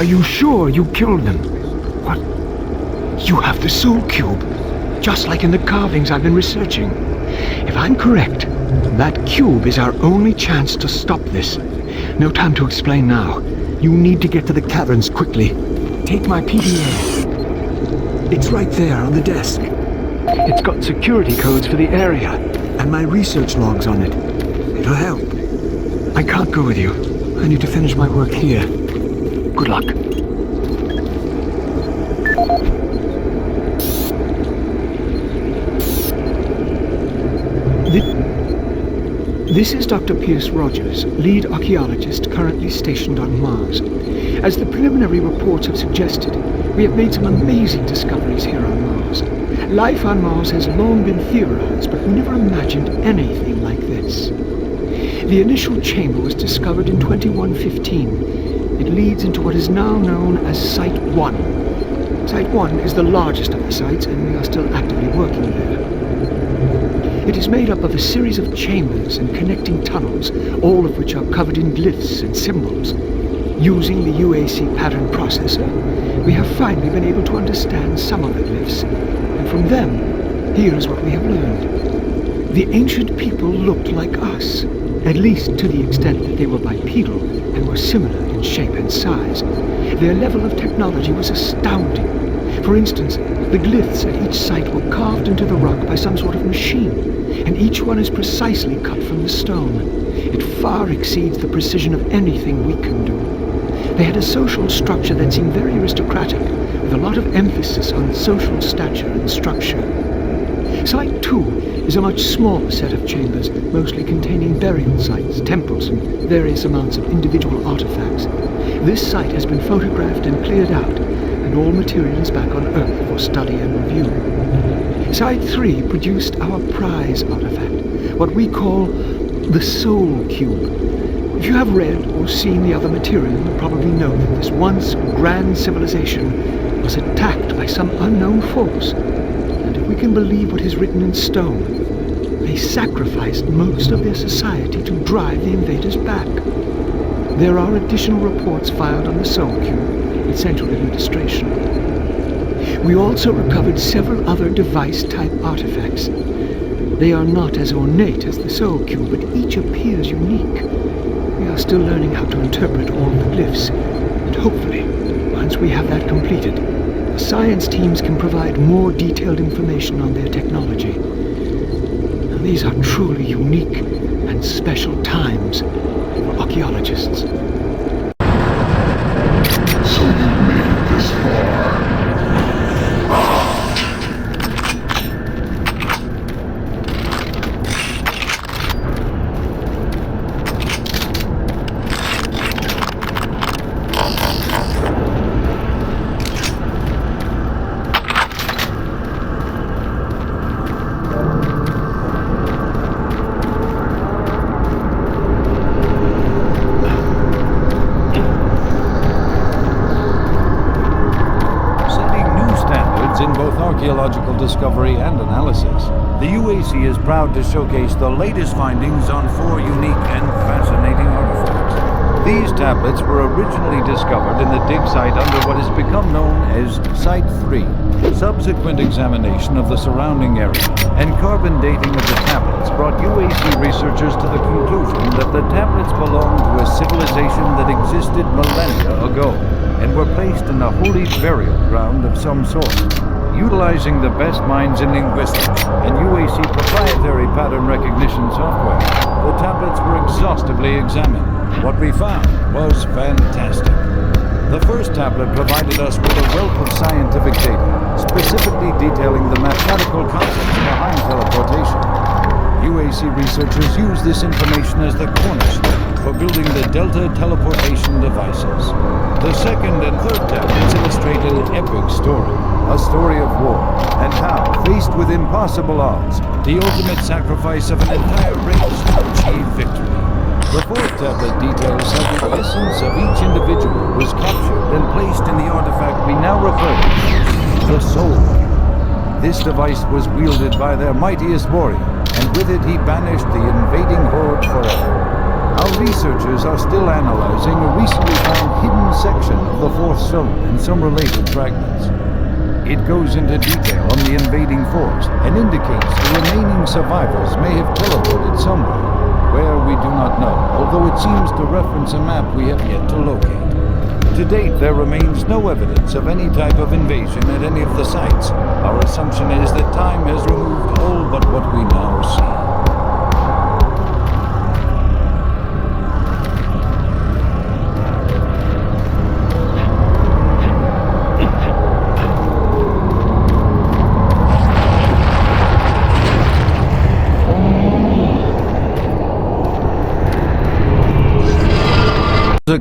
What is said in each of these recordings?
Are you sure you killed them? What? You have the Soul Cube, just like in the carvings I've been researching. If I'm correct, that cube is our only chance to stop this. No time to explain now. You need to get to the caverns quickly. Take my PDA. It's right there on the desk. It's got security codes for the area, and my research logs on it. It'll help. I can't go with you. I need to finish my work here. Good luck. This is Dr. Pierce Rogers, lead archaeologist currently stationed on Mars. As the preliminary reports have suggested, we have made some amazing discoveries here on Mars. Life on Mars has long been theorized, but we never imagined anything like this. The initial chamber was discovered in 2115. It leads into what is now known as Site 1. Site 1 is the largest of the sites, and we are still actively working there. It is made up of a series of chambers and connecting tunnels, all of which are covered in glyphs and symbols. Using the UAC pattern processor, we have finally been able to understand some of the glyphs, and from them, here is what we have learned. The ancient people looked like us, at least to the extent that they were bipedal and were similar in shape and size. Their level of technology was astounding. For instance, the glyphs at each site were carved into the rock by some sort of machine, and each one is precisely cut from the stone. It far exceeds the precision of anything we can do. They had a social structure that seemed very aristocratic, with a lot of emphasis on social stature and structure. Site 2 is a much smaller set of chambers, mostly containing burial sites, temples, and various amounts of individual artifacts. This site has been photographed and cleared out, and all material is back on Earth for study and review. Site 3 produced our prize artifact, what we call the Soul Cube. If you have read or seen the other material, you probably know that this once grand civilization was attacked by some unknown force, and if we can believe what is written in stone, they sacrificed most of their society to drive the invaders back. There are additional reports filed on the Soul Cube with Central Administration. We also recovered several other device-type artifacts. They are not as ornate as the Soul Cube, but each appears unique. We are still learning how to interpret all the glyphs, and hopefully, once we have that completed, the science teams can provide more detailed information on their technology. Now, these are truly unique and special times for archaeologists. So you made it this far. Archaeological discovery and analysis, the UAC is proud to showcase the latest findings on 4 unique and fascinating artifacts. These tablets were originally discovered in the dig site under what has become known as Site 3. Subsequent examination of the surrounding area and carbon dating of the tablets brought UAC researchers to the conclusion that the tablets belonged to a civilization that existed millennia ago and were placed in a holy burial ground of some sort. Utilizing the best minds in linguistics and UAC proprietary pattern recognition software, the tablets were exhaustively examined. What we found was fantastic. The first tablet provided us with a wealth of scientific data, specifically detailing the mathematical concepts behind teleportation. UAC researchers use this information as the cornerstone for building the Delta teleportation devices. The second and third tablets illustrate an epic story, a story of war, and how, faced with impossible odds, the ultimate sacrifice of an entire race to achieve victory. The fourth tablet details how the essence of each individual was captured and placed in the artifact we now refer to as the Soul Cube. This device was wielded by their mightiest warrior, and with it he banished the invading horde forever. Our researchers are still analyzing a recently found hidden section of the fourth stone and some related fragments. It goes into detail on the invading force and indicates the remaining survivors may have teleported somewhere, where we do not know, although it seems to reference a map we have yet to locate. To date, there remains no evidence of any type of invasion at any of the sites. Our assumption is that time has removed all but what we now see.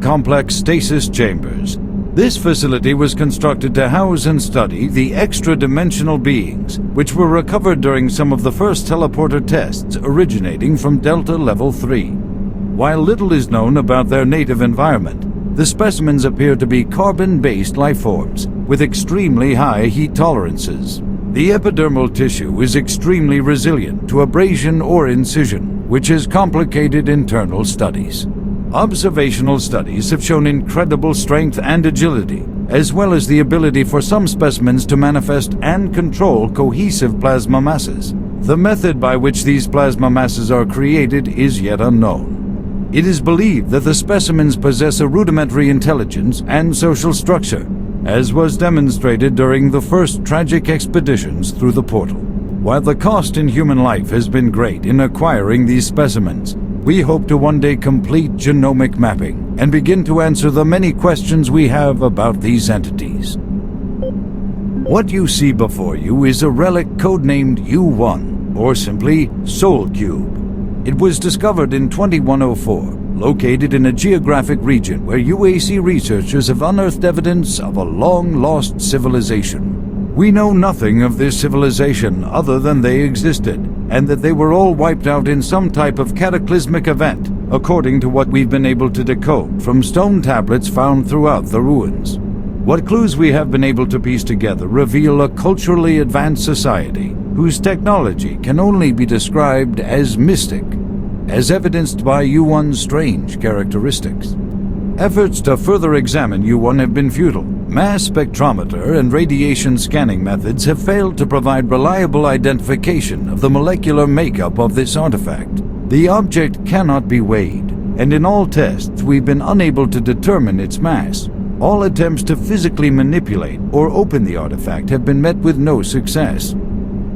Complex stasis chambers. This facility was constructed to house and study the extra-dimensional beings, which were recovered during some of the first teleporter tests originating from Delta Level 3. While little is known about their native environment, the specimens appear to be carbon-based lifeforms with extremely high heat tolerances. The epidermal tissue is extremely resilient to abrasion or incision, which has complicated internal studies. Observational studies have shown incredible strength and agility, as well as the ability for some specimens to manifest and control cohesive plasma masses. The method by which these plasma masses are created is yet unknown. It is believed that the specimens possess a rudimentary intelligence and social structure, as was demonstrated during the first tragic expeditions through the portal. While the cost in human life has been great in acquiring these specimens, we hope to one day complete genomic mapping and begin to answer the many questions we have about these entities. What you see before you is a relic codenamed U1, or simply Soul Cube. It was discovered in 2104, located in a geographic region where UAC researchers have unearthed evidence of a long-lost civilization. We know nothing of this civilization other than they existed, and that they were all wiped out in some type of cataclysmic event, according to what we've been able to decode from stone tablets found throughout the ruins. What clues we have been able to piece together reveal a culturally advanced society whose technology can only be described as mystic, as evidenced by U1's strange characteristics. Efforts to further examine U1 have been futile. Mass spectrometer and radiation scanning methods have failed to provide reliable identification of the molecular makeup of this artifact. The object cannot be weighed, and in all tests we've been unable to determine its mass. All attempts to physically manipulate or open the artifact have been met with no success.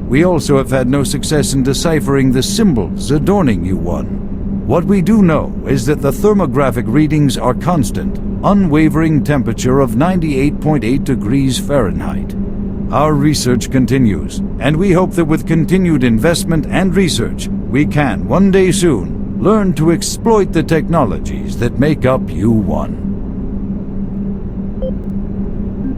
We also have had no success in deciphering the symbols adorning U1. What we do know is that the thermographic readings are constant, unwavering temperature of 98.8 degrees Fahrenheit. Our research continues, and we hope that with continued investment and research, we can, one day soon, learn to exploit the technologies that make up U1.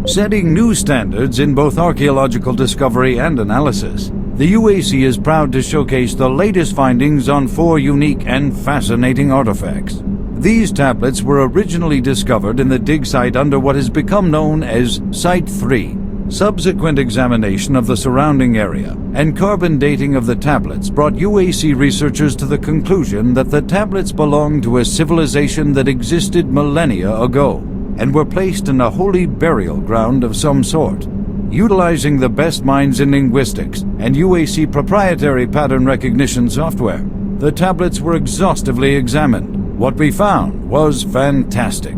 Setting new standards in both archaeological discovery and analysis, the UAC is proud to showcase the latest findings on 4 unique and fascinating artifacts. These tablets were originally discovered in the dig site under what has become known as Site 3. Subsequent examination of the surrounding area and carbon dating of the tablets brought UAC researchers to the conclusion that the tablets belonged to a civilization that existed millennia ago and were placed in a holy burial ground of some sort. Utilizing the best minds in linguistics and UAC proprietary pattern recognition software, the tablets were exhaustively examined. What we found was fantastic.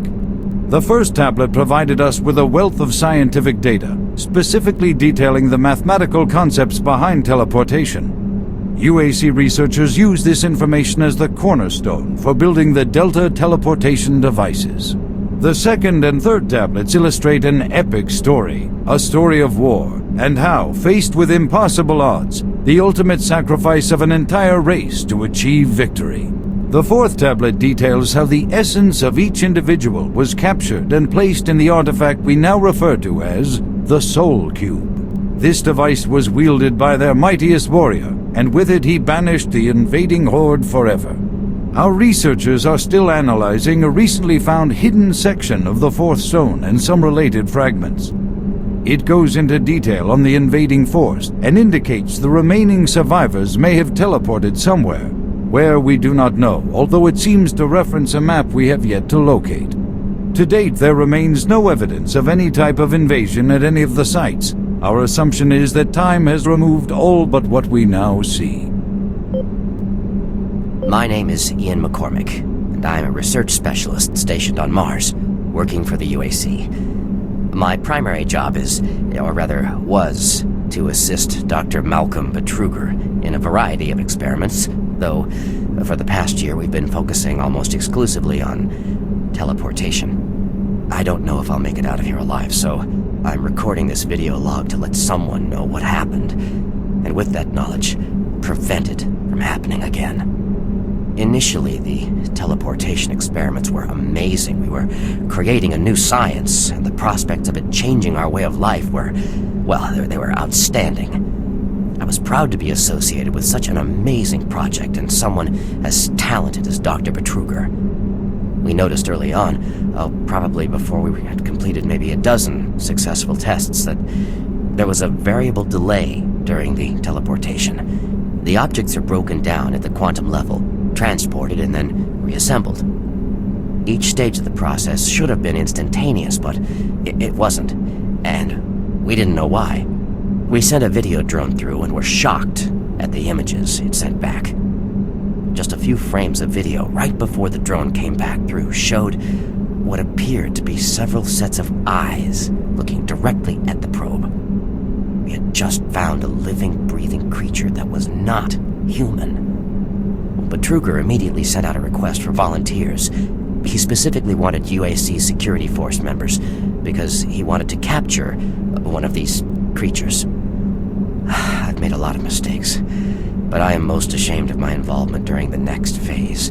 The first tablet provided us with a wealth of scientific data, specifically detailing the mathematical concepts behind teleportation. UAC researchers use this information as the cornerstone for building the Delta teleportation devices. The second and third tablets illustrate an epic story, a story of war, and how, faced with impossible odds, the ultimate sacrifice of an entire race to achieve victory. The fourth tablet details how the essence of each individual was captured and placed in the artifact we now refer to as the Soul Cube. This device was wielded by their mightiest warrior, and with it he banished the invading horde forever. Our researchers are still analyzing a recently found hidden section of the fourth stone and some related fragments. It goes into detail on the invading force and indicates the remaining survivors may have teleported somewhere, Where we do not know, although it seems to reference a map we have yet to locate. To date, there remains no evidence of any type of invasion at any of the sites. Our assumption is that time has removed all but what we now see. My name is Ian McCormick, and I'm a research specialist stationed on Mars, working for the UAC. My primary job is, or rather was, to assist Dr. Malcolm Betruger in a variety of experiments, though for the past year we've been focusing almost exclusively on teleportation. I don't know if I'll make it out of here alive, so I'm recording this video log to let someone know what happened, and with that knowledge, prevent it from happening again. Initially, the teleportation experiments were amazing. We were creating a new science, and the prospects of it changing our way of life were, well, they were outstanding. I was proud to be associated with such an amazing project and someone as talented as Dr. Betruger. We noticed early on, probably before we had completed maybe a dozen successful tests, that there was a variable delay during the teleportation. The objects are broken down at the quantum level, transported, and then reassembled. Each stage of the process should have been instantaneous, but it wasn't, and we didn't know why. We sent a video drone through and were shocked at the images it sent back. Just a few frames of video right before the drone came back through showed what appeared to be several sets of eyes looking directly at the probe. We had just found a living, breathing creature that was not human. Betruger immediately sent out a request for volunteers. He specifically wanted UAC security force members because he wanted to capture one of these creatures. I've made a lot of mistakes, but I am most ashamed of my involvement during the next phase.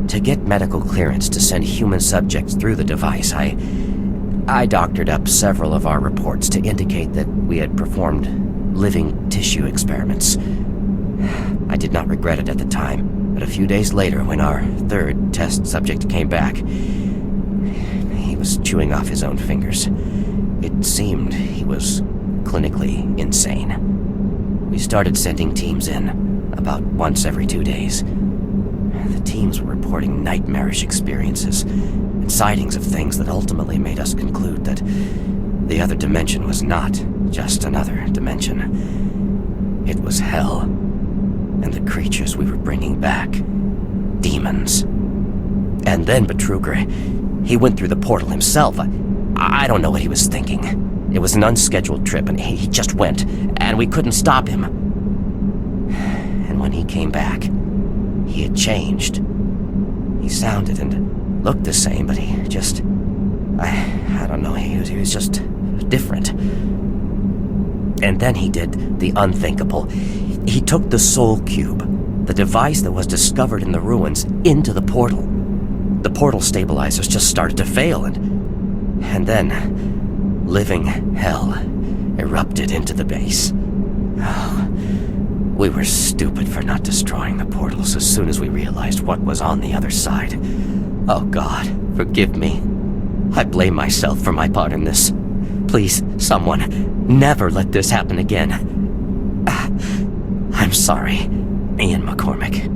To get medical clearance to send human subjects through the device, I doctored up several of our reports to indicate that we had performed living tissue experiments. I did not regret it at the time, but a few days later, when our third test subject came back, he was chewing off his own fingers. It seemed he was clinically insane. We started sending teams in, about once every 2 days. The teams were reporting nightmarish experiences and sightings of things that ultimately made us conclude that the other dimension was not just another dimension. It was hell, and the creatures we were bringing back, demons. And then Betruger, he went through the portal himself. I don't know what he was thinking. It was an unscheduled trip, and he just went, and we couldn't stop him. And when he came back, he had changed. He sounded and looked the same, but he just... I don't know, he was just different. And then he did the unthinkable. He took the Soul Cube, the device that was discovered in the ruins, into the portal. The portal stabilizers just started to fail, and then living hell erupted into the base. Oh, we were stupid for not destroying the portals as soon as we realized what was on the other side. Oh God, forgive me. I blame myself for my part in this. Please, someone, never let this happen again. I'm sorry, Ian McCormick.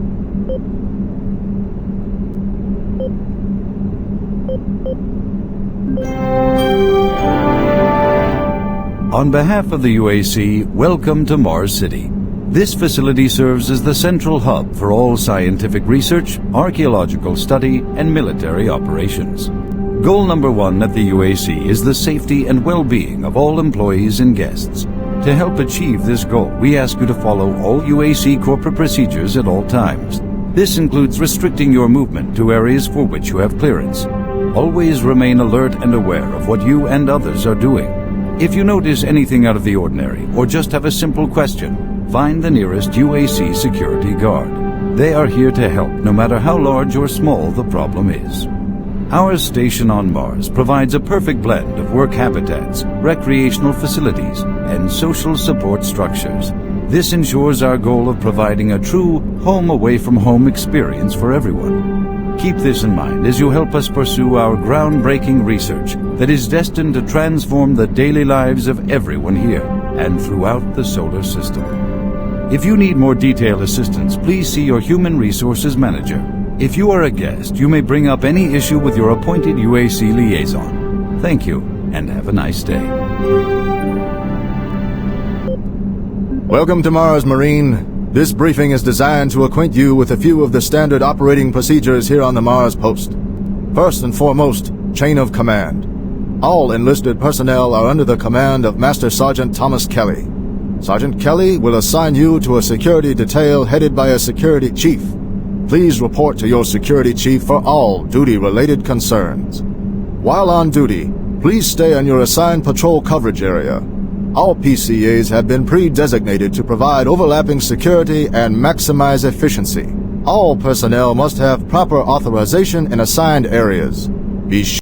On behalf of the UAC, welcome to Mars City. This facility serves as the central hub for all scientific research, archaeological study, and military operations. Goal number 1 at the UAC is the safety and well-being of all employees and guests. To help achieve this goal, we ask you to follow all UAC corporate procedures at all times. This includes restricting your movement to areas for which you have clearance. Always remain alert and aware of what you and others are doing. If you notice anything out of the ordinary, or just have a simple question, find the nearest UAC security guard. They are here to help, no matter how large or small the problem is. Our station on Mars provides a perfect blend of work habitats, recreational facilities, and social support structures. This ensures our goal of providing a true home-away-from-home experience for everyone. Keep this in mind as you help us pursue our groundbreaking research that is destined to transform the daily lives of everyone here and throughout the solar system. If you need more detailed assistance, please see your Human Resources Manager. If you are a guest, you may bring up any issue with your appointed UAC liaison. Thank you, and have a nice day. Welcome to Mars, Marine. This briefing is designed to acquaint you with a few of the standard operating procedures here on the Mars post. First and foremost, chain of command. All enlisted personnel are under the command of Master Sergeant Thomas Kelly. Sergeant Kelly will assign you to a security detail headed by a security chief. Please report to your security chief for all duty-related concerns. While on duty, please stay in your assigned patrol coverage area. All PCAs have been pre-designated to provide overlapping security and maximize efficiency. All personnel must have proper authorization in assigned areas. Be sure